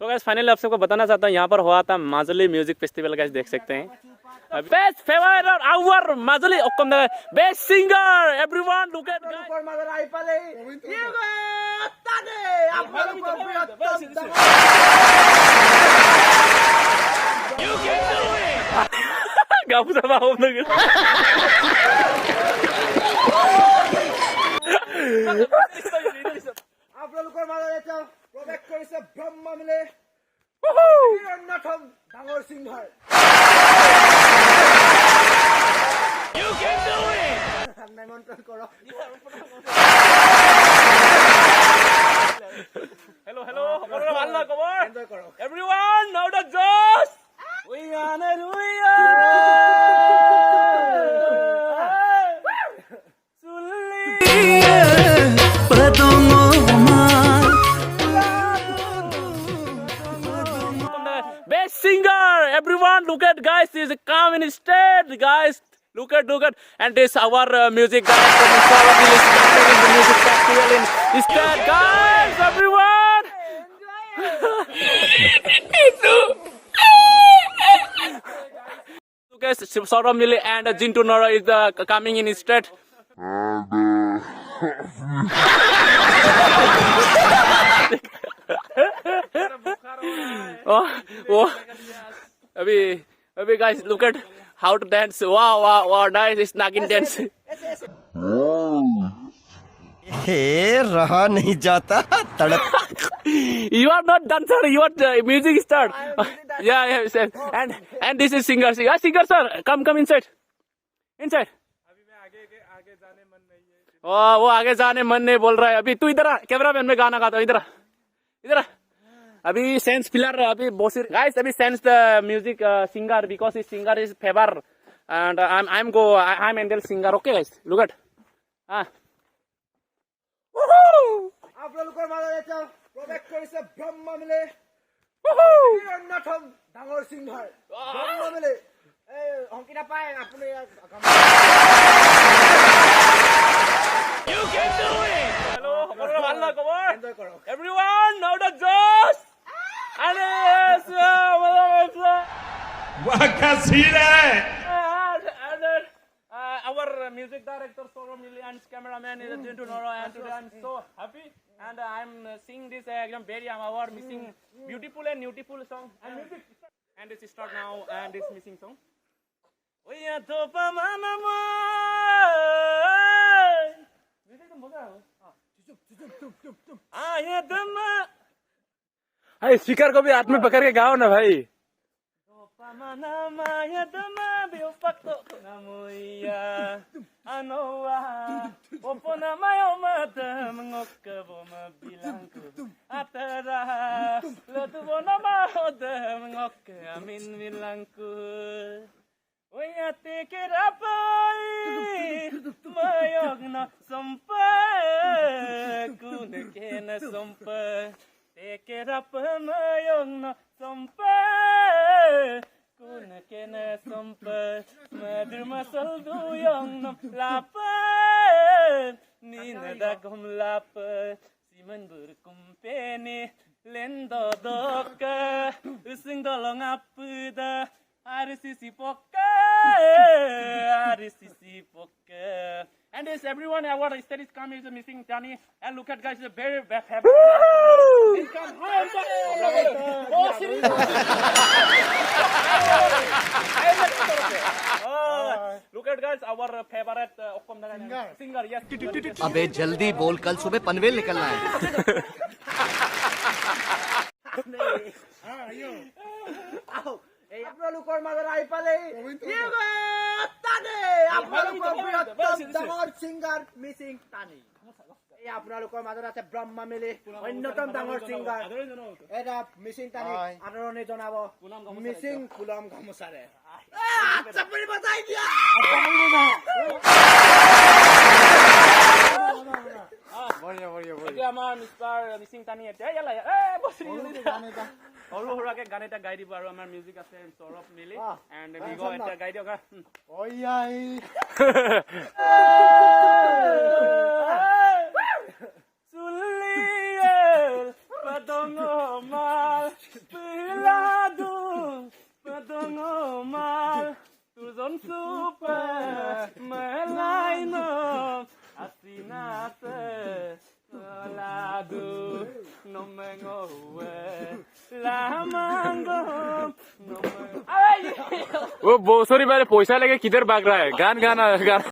तो guys finally आप सबको बताना चाहता हूँ यहाँ पर हुआ था माजुली म्यूजिक फेस्टिवल गाइस देख सकते हैं best favour our Majuli best singer everyone look at गाऊ सब आप আপোনালোকৰ মাজত এটা প্ৰৱেশ কৰিছে ব্ৰহ্ম মিলে নাথম ডাঙৰ সিংহাৰ ইউ ক্যান ডু ইট নিমন্ত্ৰণ কৰক হেল্ল হেল্ল সকলোৰে ভাল না খবৰ এনজয় কৰক এভৰিৱান নাও দ্য জোশ we are best singer everyone look at guys this is come in state guys look at and this our music director is coming in the music festival in state guys everyone guys Saurabh Mili and Jintu Nora is coming in state oh अभी guys look at how to dance wow nice it's nagging dance हे रहा नहीं जाता तड़प you are not dancer you are music star yeah and this is singer sir come inside अभी मैं आगे जाने मन नहीं है वो आगे जाने मन नहीं बोल रहा है अभी तू इधर आ कैमरा मैन में गाना गाता हूँ इधर अभी सेंस फिलर अभी बोसिर guys अभी sense the music singer because his singer is favor and I'm Endel singer okay guys look at আপোনালোকৰ মাজত এটা প্ৰৱেশ কৰিছে ব্ৰহ্ম মিলে নাথম ডাঙৰ সিংহাৰ ব্ৰহ্ম মিলে এই অংকিতা পায় আপুনি you can do it hello সকলোৰে ভাল না খবৰ এনজয় কৰক everyone now the josh our music director Saurabh Mili and cameraman is Jintu Nora and today I'm so happy and I'm singing this very our missing beautiful and beautiful song and music and it's start now and this missing song we are topa manama music to मजा हो ये दमा हाय speaker को भी हाथ में पकड़ के गाओ ना भाई Take it up, mayong na sampai, kuna kena sampai, madur masal duyong na lapar, ni nadagom lapar, siman berkumpeni, lendo doka, using dolong apuda, arisisi poka. And this everyone our studies come is missing Tani and look at guys is a very happy look at guys our favorite singer yes अबे जल्दी बोल कल सुबह पनवेल निकलना है আপোনালোকৰ মাজত আহি পালে আপোনালোকৰ ডাঙৰ সিংগাৰ মিচিং টানি এই আপোনালোকৰ মাজত আছে ব্ৰহ্ম মিলি অন্যতম ডাঙৰ সিংগাৰ এটা মিচিং টানি আদৰণি জনাব মিচিং কুলম গামোচাৰে চাপৰি বজাই দিয়া আমাৰ মিষ্টাৰ মিচিং টানি এতিয়া ইয়ালা সৰু সৰুকে গান এটা গাই দিব আৰু আমাৰ মিউজিক আছে সৌৰভ মিলি এণ্ড বিগো এটা গাই দিয়ক চুলিয়েল পাদঙৰ mal, pelado, pedongo mal, tuzon super, melaino, asinate, pelado, no me ngowe, la mango, no me... ओ वो सॉरी मेरे पैसा लेके किधर भाग रहा है गान गाना गाना